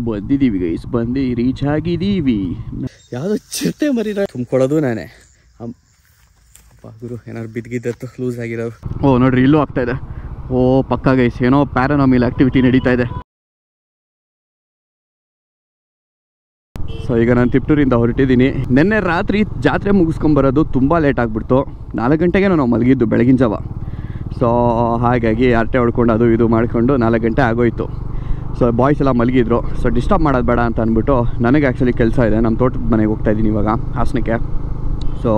ಬಂದಿದ್ದೀವಿ ಗೈಸ್, ಬಂದು ರೀಚ್ ಆಗಿದ್ದೀವಿ. ಯಾವುದೋ ಚಿರತೆ ಮರಿನ ತುಂಬ್ಕೊಳ್ಳೋದು ನಾನೇ. ಗುರು ಏನಾದ್ರು ಬಿದ್ದಿದ್ದತ್ತು ಲೂಸ್ ಆಗಿರೋರು. ಓ ನೋಡ್ರಿ ಇಲ್ಲೂ ಆಗ್ತಾ ಇದೆ. ಓ ಪಕ್ಕ ಗೈಸ್ ಏನೋ ಪ್ಯಾರಾನಾಮಿಲ್ ಆಕ್ಟಿವಿಟಿ ನಡೀತಾ ಇದೆ. ಸೊ ಈಗ ನಾನು ತಿಪ್ಟೂರಿಂದ ಹೊರಟಿದ್ದೀನಿ. ನಿನ್ನೆ ರಾತ್ರಿ ಜಾತ್ರೆ ಮುಗಿಸ್ಕೊಂಬರೋದು ತುಂಬ ಲೇಟ್ ಆಗಿಬಿಡ್ತು. 4 ಗಂಟೆಗೆ ನಾವು ಮಲಗಿದ್ದು ಬೆಳಗಿನ ಜಾವ. ಸೊ ಹಾಗಾಗಿ ಆರ್ಟೆ ಹೊಡ್ಕೊಂಡು ಅದು ಇದು ಮಾಡಿಕೊಂಡು 4 ಗಂಟೆ ಆಗೋಯ್ತು. ಸೊ ಬಾಯ್ಸ್ ಎಲ್ಲ ಮಲಗಿದ್ರು. ಸೊ ಡಿಸ್ಟರ್ಬ್ ಮಾಡೋದು ಬೇಡ ಅಂತ ಅಂದ್ಬಿಟ್ಟು ನನಗೆ ಆ್ಯಕ್ಚುಲಿ ಕೆಲಸ ಇದೆ. ನಮ್ಮ ತೋಟದ ಮನೆಗೆ ಹೋಗ್ತಾಯಿದ್ದೀನಿ ಇವಾಗ ಹಾಸನಕ್ಕೆ. ಸೊ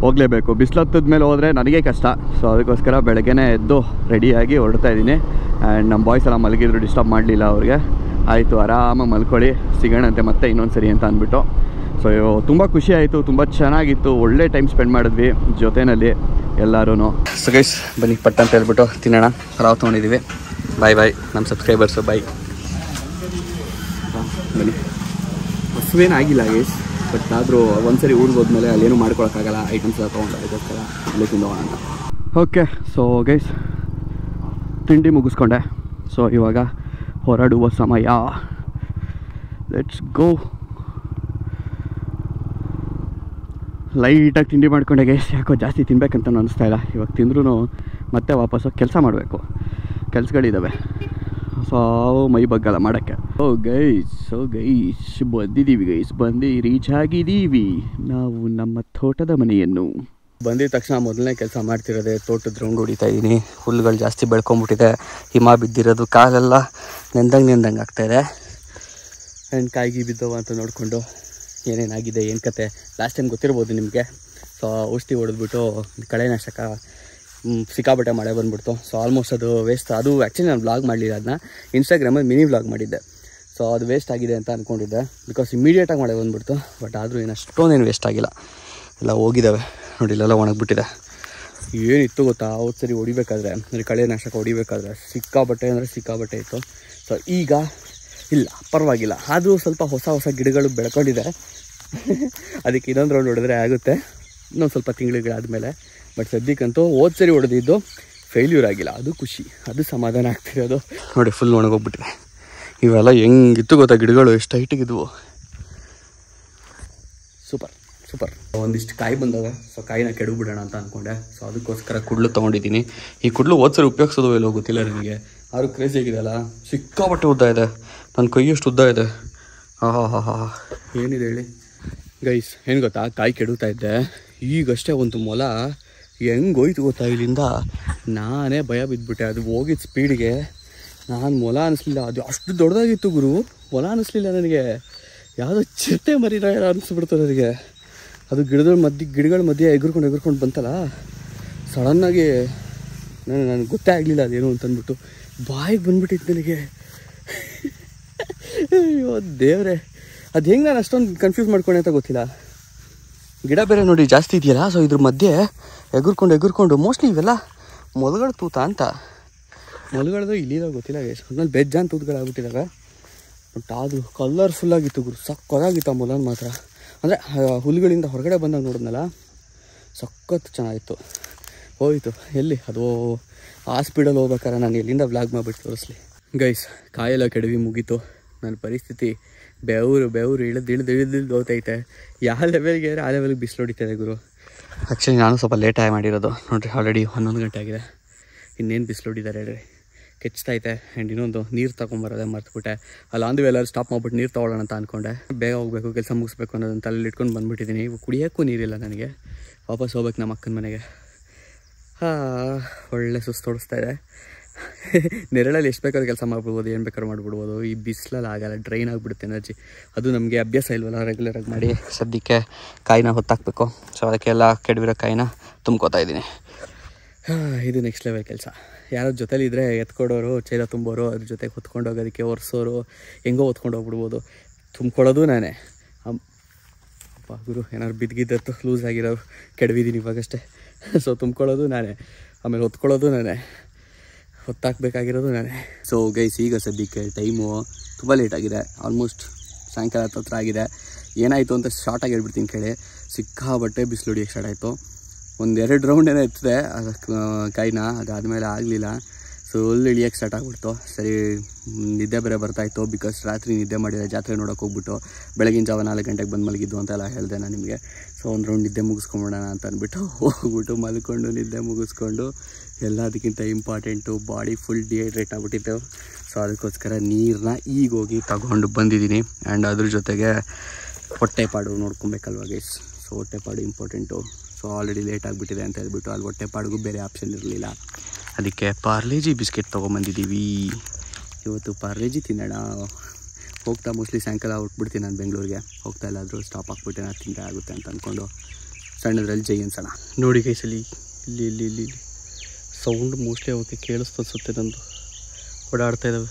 ಹೋಗಲೇಬೇಕು. ಬಿಸಿಲತ್ತದ ಮೇಲೆ ಹೋದರೆ ನನಗೆ ಕಷ್ಟ. ಸೊ ಅದಕ್ಕೋಸ್ಕರ ಬೆಳಗ್ಗೆನೇ ಎದ್ದು ರೆಡಿಯಾಗಿ ಹೊರಡ್ತಾ ಇದ್ದೀನಿ. ಆ್ಯಂಡ್ ನಮ್ಮ ಬಾಯ್ಸ್ ಎಲ್ಲ ಮಲಗಿದ್ರು, ಡಿಸ್ಟರ್ಬ್ ಮಾಡಲಿಲ್ಲ ಅವ್ರಿಗೆ. ಆಯಿತು ಆರಾಮಾಗಿ ಮಲ್ಕೊಳ್ಳಿ, ಸಿಗೋಣಂತೆ ಮತ್ತೆ ಇನ್ನೊಂದು ಸರಿ ಅಂತ ಅಂದ್ಬಿಟ್ಟು. ಸೊ ತುಂಬ ಖುಷಿ ಆಯಿತು, ತುಂಬ ಚೆನ್ನಾಗಿತ್ತು, ಒಳ್ಳೆ ಟೈಮ್ ಸ್ಪೆಂಡ್ ಮಾಡಿದ್ವಿ ಜೊತೆಯಲ್ಲಿ ಎಲ್ಲರೂ. ಸೊ ಗೈಸ್ ಬನ್ನಿ ಪಟ್ಟ ಅಂತ ಹೇಳ್ಬಿಟ್ಟು ತಿನ್ನೋಣ. ರಾವ್ ತೊಗೊಂಡಿದ್ದೀವಿ. ಬಾಯ್ ಬಾಯ್ ನಮ್ಮ ಸಬ್ಸ್ಕ್ರೈಬರ್ಸು, ಬಾಯ್. ಬನ್ನಿ. ಹಸುವೇನಾಗಿಲ್ಲ ಗೈಸ್, ಬಟ್ ಆದರೂ ಒಂದ್ಸರಿ ಊರಿಗೆ ಹೋದ್ಮೇಲೆ ಅಲ್ಲೇನು ಮಾಡ್ಕೊಳಕ್ಕಾಗಲ್ಲ. ಐಟಮ್ಸ್ ಎಲ್ಲ ತೊಗೊಂಡು ಅದಕ್ಕೋಸ್ಕರ ಅಲ್ಲೇ ತಿಂದೋಣ ಅಂತ. ಓಕೆ ಸೊ ಗೈಸ್ ತಿಂಡಿ ಮುಗಿಸ್ಕೊಂಡೆ. ಸೊ ಇವಾಗ ಹೊರಡುವ ಸಮಯ. Let's go. ಲೈಟಾಗಿ ತಿಂಡಿ ಮಾಡ್ಕೊಂಡೆ ಗೈಸ್. ಯಾಕೋ ಜಾಸ್ತಿ ತಿನ್ಬೇಕಂತ ಅನಿಸ್ತಾ ಇಲ್ಲ. ಇವಾಗ ತಿಂದ್ರೂ ಮತ್ತೆ ವಾಪಸ್ಸು ಕೆಲಸ ಮಾಡಬೇಕು, ಕೆಲಸಗಳಿದ್ದಾವೆ. ಸೊ ಮೈ ಬಗ್ಗಲ್ಲ ಮಾಡೋಕ್ಕೆ. ಓ ಗೈಸ್ ಬಂದಿದ್ದೀವಿ ಗೈಸ್, ಬಂದು ರೀಚ್ ಆಗಿದ್ದೀವಿ ನಾವು ನಮ್ಮ ತೋಟದ ಮನೆಯನ್ನು. ಬಂದಿದ ತಕ್ಷಣ ಮೊದಲನೇ ಕೆಲಸ ಮಾಡ್ತಿರೋದೆ ತೋಟದ ರೌಂಡ್ ಹೊಡಿತಾ ಇದ್ದೀನಿ. ಹುಲ್ಲುಗಳು ಜಾಸ್ತಿ ಬೆಳ್ಕೊಂಬಿಟ್ಟಿದೆ, ಹಿಮ ಬಿದ್ದಿರೋದು, ಕಾಲೆಲ್ಲ ನೆಂದಂಗೆ ಆಗ್ತಾಯಿದೆ. ಆ್ಯಂಡ್ ಕಾಯಿಗೆ ಬಿದ್ದವ ಅಂತ ನೋಡಿಕೊಂಡು ಏನೇನಾಗಿದೆ ಏನು ಕತೆ ಲಾಸ್ಟ್ ಟೈಮ್ ಗೊತ್ತಿರ್ಬೋದು ನಿಮಗೆ. ಸೊ ಔಷಧಿ ಹೊಡೆದ್ಬಿಟ್ಟು ಕಳೆನಾಶಕ ಸಿಕ್ಕಾಬಟ್ಟೆ ಮಳೆ ಬಂದುಬಿಡ್ತು. ಸೊ ಆಲ್ಮೋಸ್ಟ್ ಅದು ವೇಸ್ಟ್. ಅದು ಆ್ಯಕ್ಚುಲಿ ನಾನು ವ್ಲಾಗ್ ಮಾಡಲಿಲ್ಲ, ಅದನ್ನ ಇನ್ಸ್ಟಾಗ್ರಾಮಲ್ಲಿ ಮಿನಿ ವ್ಲಾಗ್ ಮಾಡಿದ್ದೆ. ಸೊ ಅದು ವೇಸ್ಟ್ ಆಗಿದೆ ಅಂತ ಅಂದ್ಕೊಂಡಿದ್ದೆ, ಬಿಕಾಸ್ ಇಮಿಡಿಯೇಟಾಗಿ ಮಳೆ ಬಂದುಬಿಡ್ತು. ಬಟ್ ಆದರೂ ಏನು ಅಷ್ಟೊಂದೇನು ವೇಸ್ಟ್ ಆಗಿಲ್ಲ, ಎಲ್ಲ ಹೋಗಿದ್ದಾವೆ ನೋಡಿ. ಇಲ್ಲೆಲ್ಲ ಒಣಗಿಬಿಟ್ಟಿದೆ. ಏನಿತ್ತು ಗೊತ್ತಾ, ಅವತ್ತು ಸರಿ ಹೊಡಿಬೇಕಾದ್ರೆ ಅಂದರೆ ಕಳೆನಾಶಕ ಹೊಡಿಬೇಕಾದ್ರೆ ಸಿಕ್ಕಾಬಟ್ಟೆ ಇತ್ತು. ಸೊ ಈಗ ಇಲ್ಲ, ಪರವಾಗಿಲ್ಲ. ಆದರೂ ಸ್ವಲ್ಪ ಹೊಸ ಗಿಡಗಳು ಬೆಳ್ಕೊಂಡಿದೆ. ಅದಕ್ಕೆ ಇನ್ನೊಂದು ರೌಂಡ್ ಹೊಡೆದ್ರೆ ಆಗುತ್ತೆ, ಇನ್ನೊಂದು ಸ್ವಲ್ಪ ತಿಂಗಳುಗಳಾದಮೇಲೆ. ಬಟ್ ಸದ್ಯಕ್ಕಂತೂ ಹೋದ ಸರಿ ಹೊಡೆದಿದ್ದು ಫೇಲ್ಯೂರ್ ಆಗಿಲ್ಲ, ಅದು ಖುಷಿ, ಅದು ಸಮಾಧಾನ ಆಗ್ತಿರೋದು. ನೋಡಿ ಫುಲ್ ಒಣಗೋಗ್ಬಿಟ್ಟಿದೆ. ಇವೆಲ್ಲ ಹೆಂಗಿತ್ತು ಗೊತ್ತಾ ಗಿಡಗಳು, ಎಷ್ಟು ಹೈಟಿಗಿದ್ವು. ಸೂಪರ್. ಒಂದಿಷ್ಟು ಕಾಯಿ ಬಂದವೆ. ಸೊ ಕಾಯಿನ ಕೆಡಬಿಡೋಣ ಅಂತ ಅಂದ್ಕೊಂಡೆ. ಸೊ ಅದಕ್ಕೋಸ್ಕರ ಕುಡ್ಲು ತೊಗೊಂಡಿದ್ದೀನಿ. ಈ ಕುಡ್ಲು ಹೋದ್ಸರಿ ಉಪಯೋಗಿಸೋದು ಎಲ್ಲೋ ಗೊತ್ತಿಲ್ಲ ನನಗೆ. ಆದರೂ ಕ್ರೇಜಿ ಆಗಿದೆಯಲ್ಲ, ಸಿಕ್ಕಾಪಟ್ಟೆ ಉದ್ದ ಇದೆ. ನನ್ನ ಕೈಯಷ್ಟು ಉದ್ದ ಇದೆ. ಏನಿದೆ ಹೇಳಿ ಗೈಸ್, ಏನು ಗೊತ್ತಾ, ಕಾಯಿ ಕೆಡುತ್ತಾ ಇದ್ದೆ. ಈಗಷ್ಟೇ ಒಂದು ಮೊಲ ಹೆಂಗೆ ಹೋಯ್ತು ಗೊತ್ತಾ ಇಲ್ಲಿಂದ. ನಾನೇ ಭಯ ಬಿದ್ದುಬಿಟ್ಟೆ. ಅದು ಹೋಗಿದ್ದ ಸ್ಪೀಡ್ಗೆ ನಾನು ಮೊಲ ಅನ್ನಿಸ್ಲಿಲ್ಲ. ಅದು ಅಷ್ಟು ದೊಡ್ಡದಾಗಿತ್ತು ಗುರು, ಮೊಲ ಅನ್ನಿಸ್ಲಿಲ್ಲ ನನಗೆ. ಯಾವುದೋ ಚಿರತೆ ಮರಿನ ಅನ್ನಿಸ್ಬಿಡ್ತು ನನಗೆ. ಅದು ಗಿಡಗಳ ಮಧ್ಯೆ ಎಗುರ್ಕೊಂಡು ಬಂತಲ್ಲ, ಸಡನ್ನಾಗಿ ನನಗೆ ಗೊತ್ತೇ ಆಗಲಿಲ್ಲ ಅದೇನು ಅಂತಂದ್ಬಿಟ್ಟು ಬಾಯಿಗೆ ಬಂದ್ಬಿಟ್ಟಿತ್ತು ನನಗೆ. ಅಯ್ಯೋ ದೇವ್ರೆ, ಅದು ಹೆಂಗೆ ನಾನು ಅಷ್ಟೊಂದು ಕನ್ಫ್ಯೂಸ್ ಮಾಡ್ಕೊಂಡೆ ಅಂತ ಗೊತ್ತಿಲ್ಲ. ಗಿಡ ಬೇರೆ ನೋಡಿ ಜಾಸ್ತಿ ಇದೆಯಲ್ಲ. ಸೊ ಇದ್ರ ಮಧ್ಯೆ ಎಗುರ್ಕೊಂಡು ಮೋಸ್ಟ್ಲಿ ಇವೆಲ್ಲ ಮೊಲಗಳ ತೂತ ಅಂತ. ಮೊಲಗಳದು ಇಲ್ಲಿಲ್ಲ ಗೊತ್ತಿಲ್ಲ ಗೈಸ್. ಆಮೇಲೆ ಬೇಜಾನ್ ತೂತುಗಳಾಗ್ಬಿಟ್ಟಿದ್ದಾವೆ. ಬಟ್ ಆದರೂ ಕಲರ್ಫುಲ್ಲಾಗಿತ್ತು ಗುರು, ಸಕ್ಕತ್ತಾಗಿತ್ತು ಆ ಮೊಲನ ಮಾತ್ರ. ಅಂದರೆ ಹುಲ್ಲುಗಳಿಂದ ಹೊರಗಡೆ ಬಂದಾಗ ನೋಡಿದ್ನಲ್ಲ, ಸಖತ್ತು ಚೆನ್ನಾಗಿತ್ತು. ಹೋಯಿತು ಎಲ್ಲಿ ಅದು ಆ ಸ್ಪೀಡಲ್ಲಿ ಹೋಗ್ಬೇಕಾರೆ ನಾನು ಎಲ್ಲಿಂದ ವ್ಲಾಗ್ ಮಾಡಿಬಿಟ್ಟು ತೋರಿಸ್ಲಿ ಗೈಸ್. ಕಾಯೆಲ್ಲ ಕೆಡವಿ ಮುಗೀತು. ನನ್ನ ಪರಿಸ್ಥಿತಿ ಬೆವರು ಇಳಿದು ಹೋಗ್ತೈತೆ. ಯಾವ ಲೆವೆಲ್ಗೆ ಆ ಲೆವೆಲ್ಗೆ ಬಿಸಿಲು ಹೊಡಿತಾಯಿದೆ ಗುರು. ಆ್ಯಕ್ಚುಲಿ ನಾನು ಸ್ವಲ್ಪ ಲೇಟಾಗಿ ಮಾಡಿರೋದು ನೋಡಿರಿ. ಆಲ್ರೆಡಿ 11 ಗಂಟೆ ಆಗಿದೆ. ಇನ್ನೇನು ಬಿಸಿಲು ಹೊಡಿತಾರೆ ಹೇಳ್ರಿ, ಕೆಚ್ತೈತೆ. ಆ್ಯಂಡ್ ಇನ್ನೊಂದು ನೀರು ತೊಗೊಂಬರೋದೆ ಮರ್ತುಬಿಟ್ಟೆ. ಅಲ್ಲಿ ಆನ್ ದಿ ವೇ ಎಲ್ಲರೂ ಸ್ಟಾಪ್ ಮಾಡಿಬಿಟ್ಟು ನೀರು ತೊಗೊಳ್ಳೋಣ ಅಂತ ಅಂದ್ಕೊಂಡೆ. ಬೇಗ ಹೋಗಬೇಕು, ಕೆಲಸ ಮುಗಿಸ್ಬೇಕು ಅನ್ನೋದನ್ನು ತಲೆಯಲ್ಲಿ ಇಟ್ಕೊಂಡು ಬಂದುಬಿಟ್ಟಿದ್ದೀನಿ. ಇವು ಕುಡಿಯೋಕ್ಕೂ ನೀರಿಲ್ಲ ನನಗೆ. ವಾಪಸ್ ಹೋಗ್ಬೇಕು ನಮ್ಮ ಅಕ್ಕನ ಮನೆಗೆ. ಒಳ್ಳೆ ಸುಸ್ತು ಹೊಡಿಸ್ತಾ ಇದೆ. ನೆರಳಲ್ಲಿ ಎಷ್ಟು ಬೇಕಾದ್ರೂ ಕೆಲಸ ಮಾಡ್ಬಿಡ್ಬೋದು, ಏನು ಬೇಕಾದ್ರೂ ಮಾಡಿಬಿಡ್ಬೋದು. ಈ ಬಿಸಿಲಲ್ಲಿ ಆಗಲ್ಲ, ಡ್ರೈನ್ ಆಗಿಬಿಡುತ್ತೆ ಎನರ್ಜಿ. ಅದು ನಮಗೆ ಅಭ್ಯಾಸ ಇಲ್ವಲ್ಲ, ರೆಗ್ಯುಲರಾಗಿ ಮಾಡಿ. ಸದ್ಯಕ್ಕೆ ಕಾಯಿನ ಹೊತ್ತಾಕಬೇಕು. ಸೊ ಅದಕ್ಕೆಲ್ಲ ಕೆಡವಿರೋ ಕಾಯಿನ ತುಂಬ್ಕೋತಾ ಇದ್ದೀನಿ. ಇದು ನೆಕ್ಸ್ಟ್ ಲೆವೆಲ್ ಕೆಲಸ. ಯಾರೋ ಜೊತೆಲಿದ್ದರೆ ಎತ್ಕೊಡೋರು, ಚೈಲ ತುಂಬೋರು, ಅದ್ರ ಜೊತೆಗೆ ಹೊತ್ಕೊಂಡು ಹೋಗೋದಕ್ಕೆ ಒರೆಸೋರು, ಹೆಂಗೋ ಹೊತ್ಕೊಂಡು ಹೋಗ್ಬಿಡ್ಬೋದು. ತುಂಬ್ಕೊಳ್ಳೋದು ನಾನೇ. ಅಪ್ಪ ಗುರು ಏನಾದ್ರು ಬಿದ್ದಿದ್ದತ್ತು ಲೂಸ್ ಆಗಿರೋರು ಕೆಡವಿದ್ದೀನಿ ಇವಾಗಷ್ಟೇ. ಸೊ ತುಂಬ್ಕೊಳ್ಳೋದು ನಾನೇ, ಆಮೇಲೆ ಹೊತ್ಕೊಳ್ಳೋದು ನಾನೇ, ಹೊತ್ತಾಕಬೇಕಾಗಿರೋದು ನಾನೇ. ಸೊ ಗೈಸ್ ಈಗ ಸದ್ಯಕ್ಕೆ ಟೈಮು ತುಂಬ ಲೇಟಾಗಿದೆ. ಆಲ್ಮೋಸ್ಟ್ ಸಾಯಂಕಾಲ ಹತ್ರ ಆಗಿದೆ. ಏನಾಯಿತು ಅಂತ ಶಾರ್ಟಾಗಿ ಹೇಳ್ಬಿಡ್ತೀನಿ ಕೇಳಿ. ಸಿಕ್ಕಾಬಟ್ಟೆ ಬಿಸಿಲು ಹೊಡಿಯೋಕ್ಕೆ ಸ್ಟಾರ್ಟ್ ಆಯಿತು. 1-2 ರೌಂಡ್ ಏನೋ ಎತ್ತಿದೆ ಕಾಯಿನ, ಅದಾದಮೇಲೆ ಆಗಲಿಲ್ಲ. ಫುಲ್ ಇಳಿಯೋಕ್ಕೆ ಸ್ಟಾರ್ಟ್ ಆಗಿಬಿಡ್ತು. ಸರಿ ನಿದ್ದೆ ಬೇರೆ ಬರ್ತಾಯಿತ್ತು, ಬಿಕಾಸ್ ರಾತ್ರಿ ನಿದ್ದೆ ಮಾಡಿಲ್ಲ, ಜಾತ್ರೆ ನೋಡೋಕೆ ಹೋಗ್ಬಿಟ್ಟು ಬೆಳಗಿನ ಜಾವ 4 ಗಂಟೆಗೆ ಬಂದು ಮಲಗಿದ್ದು ಅಂತೆಲ್ಲ ಹೇಳಿದೆ ನಾನು ನಿಮಗೆ. ಸೊ ಒಂದು ರೌಂಡ್ ನಿದ್ದೆ ಮುಗಿಸ್ಕೊಂಬಿಡೋಣ ಅಂತ ಅಂದ್ಬಿಟ್ಟು ಹೋಗ್ಬಿಟ್ಟು ಮಲ್ಕೊಂಡು ನಿದ್ದೆ ಮುಗಿಸ್ಕೊಂಡು, ಎಲ್ಲದಕ್ಕಿಂತ ಇಂಪಾರ್ಟೆಂಟು ಬಾಡಿ ಫುಲ್ ಡಿಹೈಡ್ರೇಟ್ ಆಗಿಬಿಟ್ಟಿತ್ತು. ಸೊ ಅದಕ್ಕೋಸ್ಕರ ನೀರನ್ನ ಈಗ ಹೋಗಿ ತಗೊಂಡು ಬಂದಿದ್ದೀನಿ. ಆ್ಯಂಡ್ ಅದ್ರ ಜೊತೆಗೆ ಹೊಟ್ಟೆಪಾಡು ನೋಡ್ಕೊಬೇಕಲ್ವ ಗೈಸ್. ಸೊ ಹೊಟ್ಟೆಪಾಡು ಇಂಪಾರ್ಟೆಂಟು. ಸೊ ಆಲ್ರೆಡಿ ಲೇಟ್ ಆಗಿಬಿಟ್ಟಿದೆ ಅಂತ ಹೇಳ್ಬಿಟ್ಟು ಅಲ್ಲಿ ಹೊಟ್ಟೆಪಾಡಿಗೂ ಬೇರೆ ಆಪ್ಷನ್ ಇರಲಿಲ್ಲ, ಅದಕ್ಕೆ ಪಾರ್ಲೇಜಿ ಬಿಸ್ಕೆಟ್ ತೊಗೊಂಬಂದಿದ್ದೀವಿ. ಇವತ್ತು ಪಾರ್ಲೇಜಿ ತಿನ್ನೋಣ. ಹೋಗ್ತಾ ಮೋಸ್ಟ್ಲಿ ಸಾಯಂಕಾಲ ಹೊಟ್ಬಿಡ್ತೀನಿ ನಾನು ಬೆಂಗಳೂರಿಗೆ. ಹೋಗ್ತಾ ಎಲ್ಲಾದರೂ ಸ್ಟಾಪ್ ಹಾಕ್ಬಿಟ್ಟೆ ನಾನು ತಿಂದರೆ ಆಗುತ್ತೆ ಅಂತ ಅಂದ್ಕೊಂಡು ಸಣ್ಣದ್ರಲ್ಲಿ ಜೈ ಅನ್ಸೋಣ. ನೋಡಿ ಗೈಸಲ್ಲಿ ಇಲ್ಲಿ ಇಲ್ಲಿ ಇಲ್ಲಿ ಇಲ್ಲಿ ಸೌಂಡ್ ಮೋಸ್ಟ್ಲಿ ಅವಕ್ಕೆ ಕೇಳಿಸ್ತನ್ಸುತ್ತೆ, ನಂದು ಓಡಾಡ್ತಾ ಇದ್ದಾವೆ.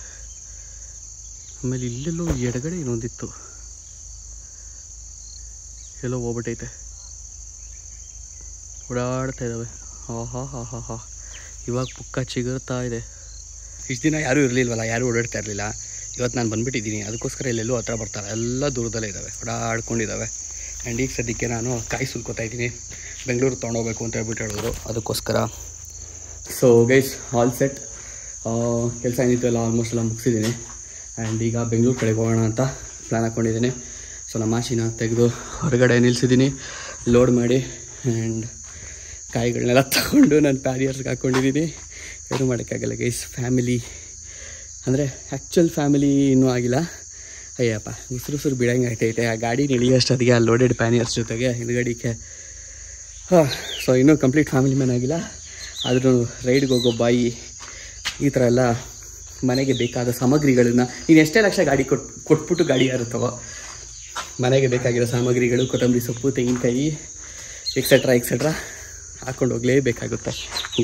ಆಮೇಲೆ ಇಲ್ಲೆಲ್ಲೋ ಎಡಗಡೆ ಇನ್ನೊಂದಿತ್ತು, ಎಲ್ಲೋ ಹೋಗ್ಬಿಟ್ಟೈತೆ, ಓಡಾಡ್ತಾ ಇದ್ದಾವೆ. ಹಾ ಇವಾಗ ಪುಕ್ಕ ಚಿಗುರ್ತಾ ಇದೆ. ಇಷ್ಟು ದಿನ ಯಾರೂ ಇರಲಿಲ್ವಲ್ಲ, ಯಾರೂ ಓಡಾಡ್ತಾ ಇರಲಿಲ್ಲ. ಇವತ್ತು ನಾನು ಬಂದುಬಿಟ್ಟಿದ್ದೀನಿ, ಅದಕ್ಕೋಸ್ಕರ ಇಲ್ಲೆಲ್ಲೂ ಹತ್ರ ಬರ್ತಾರೆ, ಎಲ್ಲ ದೂರದಲ್ಲೇ ಇದ್ದಾವೆ, ಓಡಾಡ್ಕೊಂಡಿದ್ದಾವೆ. ಆ್ಯಂಡ್ ಈಗ ಸದ್ಯಕ್ಕೆ ನಾನು ಕಾಯಿ ಸುಲ್ಕೋತಾ ಇದ್ದೀನಿ, ಬೆಂಗಳೂರು ತೊಗೊಂಡೋಗ್ಬೇಕು ಅಂತ ಹೇಳ್ಬಿಟ್ಟು ಹೇಳಿದ್ರು, ಅದಕ್ಕೋಸ್ಕರ. ಸೊ ಗೈಸ್ ಆಲ್ ಸೆಟ್, ಕೆಲಸ ಏನಿತ್ತು ಎಲ್ಲ ಆಲ್ಮೋಸ್ಟ್ ಎಲ್ಲ ಮುಗಿಸಿದ್ದೀನಿ. ಆ್ಯಂಡ್ ಈಗ ಬೆಂಗಳೂರು ಕಡೆಗೆ ಹೋಗೋಣ ಅಂತ ಪ್ಲ್ಯಾನ್ ಹಾಕ್ಕೊಂಡಿದ್ದೀನಿ. ಸೊ ನಮ್ಮ ಮಾಚಿನ ತೆಗೆದು ಹೊರಗಡೆ ನಿಲ್ಲಿಸಿದ್ದೀನಿ, ಲೋಡ್ ಮಾಡಿ. ಆ್ಯಂಡ್ ಕಾಯಿಗಳನ್ನೆಲ್ಲ ತಗೊಂಡು ನಾನು ಪ್ಯಾರಿಯರ್ಸ್ಗೆ ಹಾಕ್ಕೊಂಡಿದ್ದೀನಿ. ಏನೂ ಮಾಡೋಕ್ಕಾಗಲ್ಲ ಗೈಸ್, ಫ್ಯಾಮಿಲಿ ಅಂದರೆ ಆ್ಯಕ್ಚುಯಲ್ ಫ್ಯಾಮಿಲಿ ಇನ್ನೂ ಆಗಿಲ್ಲ. ಅಯ್ಯಪ್ಪ ಉಸಿರು ಬಿಡಂಗೆ ಆಗ್ತೈತೆ. ಆ ಗಾಡಿ ನಿಳಿಯೋಷ್ಟೊತ್ತಿಗೆ ಆ ಲೋಡೆಡ್ ಪ್ಯಾನಿಯರ್ಸ್ ಜೊತೆಗೆ ಹಿಂದ್ಗಡಿಕೆ. ಸೊ ಇನ್ನೂ ಕಂಪ್ಲೀಟ್ ಫ್ಯಾಮಿಲಿ ಮ್ಯಾನ್ ಆಗಿಲ್ಲ, ಆದರೂ ರೈಡ್ಗೆ ಹೋಗೋ ಬಾಯಿ ಈ ಥರ ಎಲ್ಲ ಮನೆಗೆ ಬೇಕಾದ ಸಾಮಗ್ರಿಗಳನ್ನು ನೀನು ಎಷ್ಟೇ ಲಕ್ಷ ಗಾಡಿ ಕೊಟ್ಬಿಟ್ಟು ಗಾಡಿ ಯಾರುತ್ತವೋ, ಮನೆಗೆ ಬೇಕಾಗಿರೋ ಸಾಮಗ್ರಿಗಳು, ಕೊತ್ತಂಬರಿ ಸೊಪ್ಪು, ತೆಂಗಿನಕಾಯಿ ಎಕ್ಸೆಟ್ರಾ ಹಾಕ್ಕೊಂಡು ಹೋಗಲೇಬೇಕಾಗುತ್ತೆ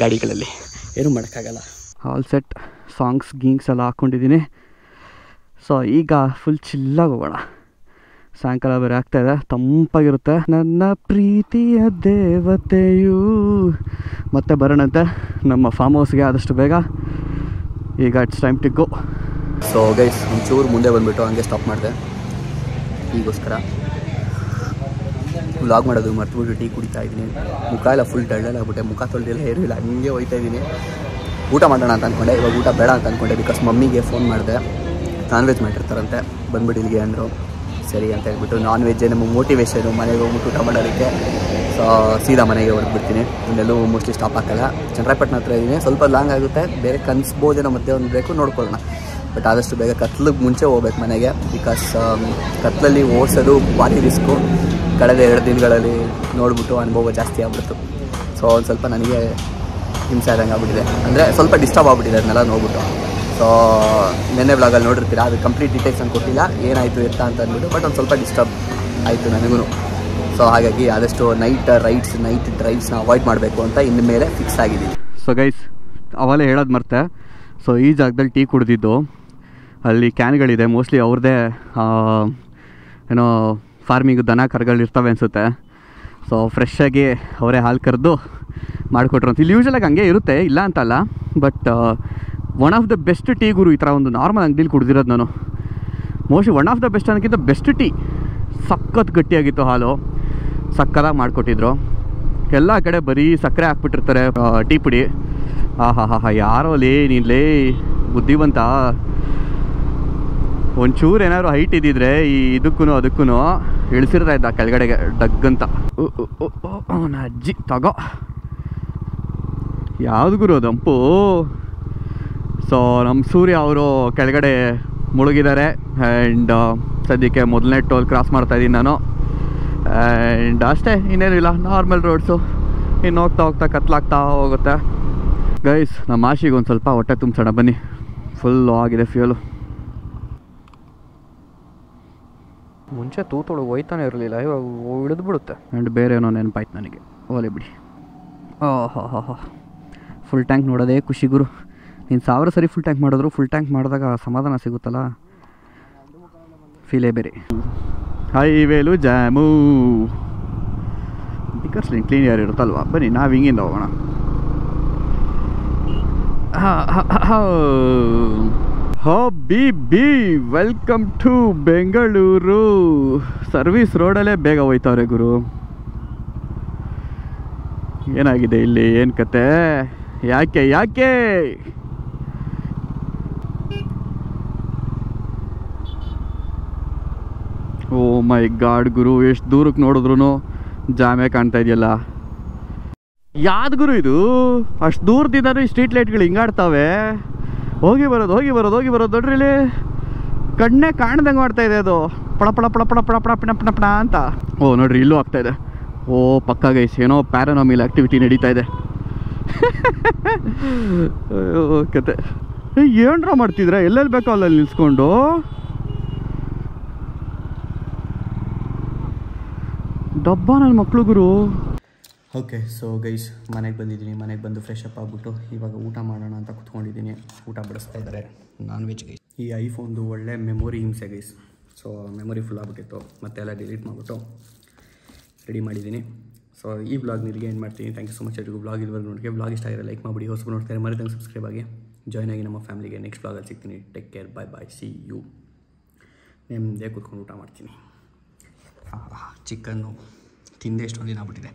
ಗಾಡಿಗಳಲ್ಲಿ, ಏನೂ ಮಾಡೋಕ್ಕಾಗಲ್ಲ. ಆಲ್ ಸೆಟ್, ಸಾಂಗ್ಸ್ ಎಲ್ಲ ಹಾಕ್ಕೊಂಡಿದ್ದೀನಿ. ಸೊ ಈಗ ಫುಲ್ ಚಿಲ್ಲಾಗಿ ಹೋಗೋಣ. ಸಾಯಂಕಾಲ ಬೇರೆ ಆಗ್ತಾಯಿದೆ, ತಂಪಾಗಿರುತ್ತೆ. ನನ್ನ ಪ್ರೀತಿಯ ದೇವತೆಯು ಮತ್ತೆ ಬರೋಣಂತೆ ನಮ್ಮ ಫಾರ್ಮ್ ಹೌಸ್ಗೆ ಆದಷ್ಟು ಬೇಗ. ಈಗ it's time to go. So guys ಒಂಚೂರು ಮುಂದೆ ಬಂದುಬಿಟ್ಟು ಹಂಗೆ ಸ್ಟಾಪ್ ಮಾಡಿದೆ ಈಗೋಸ್ಕರ. ವ್ಲಾಗ್ ಮಾಡೋದು ಮರ್ತುಬಿಟ್ಟು ಟೀ ಕುಡಿತಾ ಇದ್ದೀನಿ. ಮುಖ ಎಲ್ಲ ಫುಲ್ ಡಲ್ಲಾಗ್ಬಿಟ್ಟೆ, ಮುಖ ತೊಳೆದಿಲ್ಲ, ಏನೂ ಇಲ್ಲ, ಹಂಗೆ ಹೋಗ್ತಾ ಇದ್ದೀನಿ. ಊಟ ಮಾಡೋಣ ಅಂತ ಅಂದ್ಕೊಂಡೆ, ಇವಾಗ ಊಟ ಬೇಡ ಅಂತ ಅಂದ್ಕೊಂಡೆ, ಬಿಕಾಸ್ ಮಮ್ಮಿಗೆ ಫೋನ್ ಮಾಡಿದೆ, ನಾನ್ ವೆಜ್ ಮಾಡಿರ್ತಾರಂತೆ, ಬಂದ್ಬಿಟ್ಟು ಇಲ್ಲಿಗೆ ಅಂದರು. ಸರಿ ಅಂತ ಹೇಳ್ಬಿಟ್ಟು ನಾನ್ ವೆಜ್ಜೇ ನಮಗೆ ಮೋಟಿವೇಶನು, ಮನೆಗೆ ಹೋಗ್ಬಿಟ್ಟು ಊಟ ಮಾಡೋದಕ್ಕೆ. ಸೊ ಸೀದಾ ಮನೆಗೆ ಹೊರಡ್ಬಿಡ್ತೀನಿ. ಇನ್ನೆಲ್ಲೂ ಮೋಸ್ಟ್ಲಿ ಸ್ಟಾಪ್ ಹಾಕಲ್ಲ. ಚನ್ನರಾಯಪಟ್ಟಣ ಹತ್ರ ಇದ್ದೀನಿ, ಸ್ವಲ್ಪ ಲಾಂಗ್ ಆಗುತ್ತೆ, ಬೇರೆ ಕನ್ಸ್ಬೋದೇನೋ ಮತ್ತೆ ಒಂದು ಬೇಕು ನೋಡ್ಕೊಳ್ಳೋಣ. ಬಟ್ ಆದಷ್ಟು ಬೇಗ ಕತ್ಲಿಗೆ ಮುಂಚೆ ಹೋಗ್ಬೇಕು ಮನೆಗೆ, ಬಿಕಾಸ್ ಕತ್ಲಲ್ಲಿ ಓಡಿಸೋದು ಭಾರಿ ರಿಸ್ಕು. ಕಳೆದ 2 ದಿನಗಳಲ್ಲಿ ನೋಡ್ಬಿಟ್ಟು ಅನುಭವ ಜಾಸ್ತಿ ಆಗ್ಬಿಡ್ತು. ಸೊ ಒಂದು ಸ್ವಲ್ಪ ನನಗೆ ಹಿಂಸೆ ಆದಂಗೆ ಆಗ್ಬಿಟ್ಟಿದೆ, ಅಂದರೆ ಸ್ವಲ್ಪ ಡಿಸ್ಟರ್ಬ್ ಆಗ್ಬಿಟ್ಟಿದೆ ಅದನ್ನೆಲ್ಲ ನೋಡ್ಬಿಟ್ಟು. ಸೊ ನೆನ್ನೆ ವ್ಲಾಗಲ್ಲಿ ನೋಡಿರ್ತೀರ, ಅದು ಕಂಪ್ಲೀಟ್ ಡೀಟೇಲ್ಸ್ ಅಂತ ಕೊಟ್ಟಿಲ್ಲ ಏನಾಯಿತು ಇರ್ತಾ ಅಂತ ಅಂದ್ಬಿಟ್ಟು, ಬಟ್ ಒಂದು ಸ್ವಲ್ಪ ಡಿಸ್ಟರ್ಬ್ ಆಯಿತು ನನಗೂ. ಸೊ ಹಾಗಾಗಿ ಆದಷ್ಟು ನೈಟ್ ಡ್ರೈವ್ಸ್ನ ಅವಾಯ್ಡ್ ಮಾಡಬೇಕು ಅಂತ ಇನ್ನು ಮೇಲೆ ಫಿಕ್ಸ್ ಆಗಿದ್ದೀನಿ. ಸೊ ಗೈಸ್ ಅವಾಗಲೇ ಹೇಳೋದು ಮರ್ತೆ. ಸೊ ಈ ಜಾಗದಲ್ಲಿ ಟೀ ಕುಡಿದಿದ್ದು, ಅಲ್ಲಿ ಕ್ಯಾನ್ಗಳಿದೆ, ಮೋಸ್ಟ್ಲಿ ಅವ್ರದ್ದೇ ಏನೋ ಫಾರ್ಮಿಂಗ್ ದನ ಕರುಗಳು ಇರ್ತವೆ ಅನಿಸುತ್ತೆ. ಸೊ ಫ್ರೆಶ್ಶಾಗಿ ಅವರೇ ಹಾಲು ಕರೆದು ಮಾಡಿಕೊಟ್ರು ಅಂತ. ಇಲ್ಲಿ ಯೂಶ್ವಲಾಗಿ ಹಂಗೆ ಇರುತ್ತೆ, ಇಲ್ಲ ಅಂತಲ್ಲ, but one of the best tea ಗುರು. ಈ ಥರ ಒಂದು ನಾರ್ಮಲ್ ಅಂಗಡಿಲಿ ಕುಡ್ದಿರೋದು ನಾನು. Mostly one of the best ಅನ್ನೋಕ್ಕಿಂತ ಬೆಸ್ಟ್ ಟೀ. ಸಖತ್ ಗಟ್ಟಿಯಾಗಿತ್ತು ಹಾಲು, ಸಕ್ಕತ್ತಾಗಿ ಮಾಡಿಕೊಟ್ಟಿದ್ರು. ಎಲ್ಲ ಕಡೆ ಬರೀ ಸಕ್ಕರೆ ಹಾಕ್ಬಿಟ್ಟಿರ್ತಾರೆ ಟೀ ಪುಡಿ. ಯಾರೋ ನೀನ್ಲೇ ಬುದ್ಧಿವಂತ, ಒಂಚೂರು ಏನಾದ್ರು ಹೈಟ್ ಇದ್ದಿದ್ರೆ ಈ ಇದಕ್ಕೂ ಅದಕ್ಕೂ ಇಳಿಸಿರ್ತಾ ಇದ್ದ ಕೆಳಗಡೆಗೆ ಡಗ್ಗಂತ. ಅವನ ಅಜ್ಜಿ ತಗೋ, ಯಾವುದು ಗುರು ದಂಪು. ಸೊ ನಮ್ಮ ಸೂರ್ಯ ಅವರು ಕೆಳಗಡೆ ಮುಳುಗಿದ್ದಾರೆ. ಆ್ಯಂಡ್ ಸದ್ಯಕ್ಕೆ ಮೊದಲನೇ ಟೋಲ್ ಕ್ರಾಸ್ ಮಾಡ್ತಾಯಿದ್ದೀನಿ ನಾನು. ಆ್ಯಂಡ್ ಅಷ್ಟೇ, ಇನ್ನೇನಿಲ್ಲ, ನಾರ್ಮಲ್ ರೋಡ್ಸು. ಇನ್ನು ಹೋಗ್ತಾ ಕತ್ಲಾಗ್ತಾ ಹೋಗುತ್ತೆ. ಗೈಸ್ ನಮ್ಮ ಆಶಿಗೆ ಒಂದು ಸ್ವಲ್ಪ ಹೊಟ್ಟೆ ತುಂಬಿಸೋಣ ಬನ್ನಿ. ಫುಲ್ಲು ಆಗಿದೆ ಫ್ಯೂಲು. ಮುಂಚೆ ತೂತೊಳಗೆ ಹೋಯ್ತಾನೆ ಇರಲಿಲ್ಲ, ಇವಾಗ ಹಿಡಿದ್ಬಿಡುತ್ತೆ. ಆ್ಯಂಡ್ ಬೇರೆ ಏನೋ ನೆನಪಾಯ್ತು ನನಗೆ, ಓಲೆ ಬಿಡಿ. ಫುಲ್ ಟ್ಯಾಂಕ್ ನೋಡೋದೇ ಖುಷಿ ಗುರು. ನೀನು 1000 ಸರಿ ಫುಲ್ ಟ್ಯಾಂಕ್ ಮಾಡಿದ್ರು, ಫುಲ್ ಟ್ಯಾಂಕ್ ಮಾಡಿದಾಗ ಸಮಾಧಾನ ಸಿಗುತ್ತಲ್ಲ, ಫೀಲೇ ಬೇರೆ. ಹೈವೇಲು ಜಾಮು, ಬಿಕರ್ಸ್ ಕ್ಲೀನ್ ಯಾರು ಇರುತ್ತಲ್ವ. ಬನ್ನಿ ನಾವು ಹಿಂಗಿಂದ ಹೋಗೋಣ. Be welcome to Bengaluru. Service ರೋಡಲ್ಲೇ ಬೇಗ ಹೋಯ್ತವ್ರೆ ಗುರು. ಏನಾಗಿದೆ ಇಲ್ಲಿ, ಏನು ಕತೆ, ಯಾಕೆ ಓ ಮೈ ಗಾಡ್ ಗುರು, ಎಷ್ಟು ದೂರಕ್ಕೆ ನೋಡಿದ್ರು ಜಾಮೆ ಕಾಣ್ತಾ ಇದೆಯಲ್ಲ. ಯಾವ್ದು ಗುರು ಇದು, ಅಷ್ಟು ದೂರದಿಂದ ಈ ಸ್ಟ್ರೀಟ್ ಲೈಟ್ಗಳು ಹಿಂಗಾಡ್ತಾವೆ. ಹೋಗಿ ಬರೋದು ನೋಡ್ರಿ, ಇಲ್ಲಿ ಕಣ್ಣೇ ಕಾಣ್ದಂಗೆ ಮಾಡ್ತಾ ಇದೆ ಅದು, ಪಳ ಪಳ ಪಳ ಪಳ ಪಳ ಪಳ ಪಿಣ ಪಿಣ ಪಿಣ ಅಂತ. ಓ ನೋಡ್ರಿ, ಇಲ್ಲೂ ಆಗ್ತಾ ಇದೆ. ಓ ಪಕ್ಕ ಗೈಸ್, ಏನೋ ಪ್ಯಾರಾನಾಮಿಲ್ ಆ್ಯಕ್ಟಿವಿಟಿ ನಡೀತಾ ಇದೆ. ಕತೆ ಏನ್ರ ಮಾಡ್ತಿದ್ರೆ, ಎಲ್ಲೆಲ್ಲಿ ಬೇಕೋ ಅಲ್ಲಲ್ಲಿ ನಿಲ್ಸ್ಕೊಂಡು. ಡಬ್ಬ ನನ್ನ ಮಕ್ಕಳು ಗುರು. ಓಕೆ, ಸೊ ಗೈಸ್ ಮನೆಗೆ ಬಂದಿದ್ದೀನಿ. ಮನೆಗೆ ಬಂದು ಫ್ರೆಶ್ ಅಪ್ ಆಗಿಬಿಟ್ಟು ಇವಾಗ ಊಟ ಮಾಡೋಣ ಅಂತ ಕುತ್ಕೊಂಡಿದ್ದೀನಿ. ಊಟ ಬಡಿಸ್ತಾ ಇದ್ದಾರೆ, ನಾನ್ ವೆಜ್ ಗೈಸ್. ಈ ಐಫೋನ್ದು ಒಳ್ಳೆ ಮೆಮೊರಿ ಹಿಂಸೆ ಗೈಸ್. ಸೊ ಮೆಮೊರಿ ಫುಲ್ ಆಗಿಬಿಟ್ಟಿತ್ತು, ಮತ್ತೆಲ್ಲ ಡಿಲೀಟ್ ಮಾಡಿಬಿಟ್ಟು ರೆಡಿ ಮಾಡಿದ್ದೀನಿ. ಸೊ ಈ ವ್ಲಾಗ್ ನಿಮಗೆ ಏನು ಮಾಡ್ತೀನಿ. ಥ್ಯಾಂಕ್ ಯು ಸೊ ಮಚ್ ಎಲ್ರಿಗೂ. ವ್ಲಾಗ್ ಇದುವರೆಗೂ ನೋಡಿಗೆ ವ್ಲಾಗ್ ಇಷ್ಟ ಆಗಿರೋ ಲೈಕ್ ಮಾಡಿಬಿಡಿ, ಹೊಸಬರು ನೋಡ್ತಾರೆ ಮರಿದಂಗೆ ಸಬ್ಸ್ಕ್ರೈಬ್ ಆಗಿ ಜಾಯ್ನ್ ಆಗಿ ನಮ್ಮ ಫ್ಯಾಮಿಲಿಗೆ. ನೆಕ್ಸ್ಟ್ ವ್ಲಾಗಲ್ಲಿ ಸಿಗ್ತೀನಿ. Take care, bye bye, see you. ನೆಮ್ಮದೇ ಕೂತ್ಕೊಂಡು ಊಟ ಮಾಡ್ತೀನಿ. ಚಿಕನ್ನು ತಿಂದೆ ಎಷ್ಟೊಂದು ದಿನ ಆಗ್ಬಿಟ್ಟಿದೆ.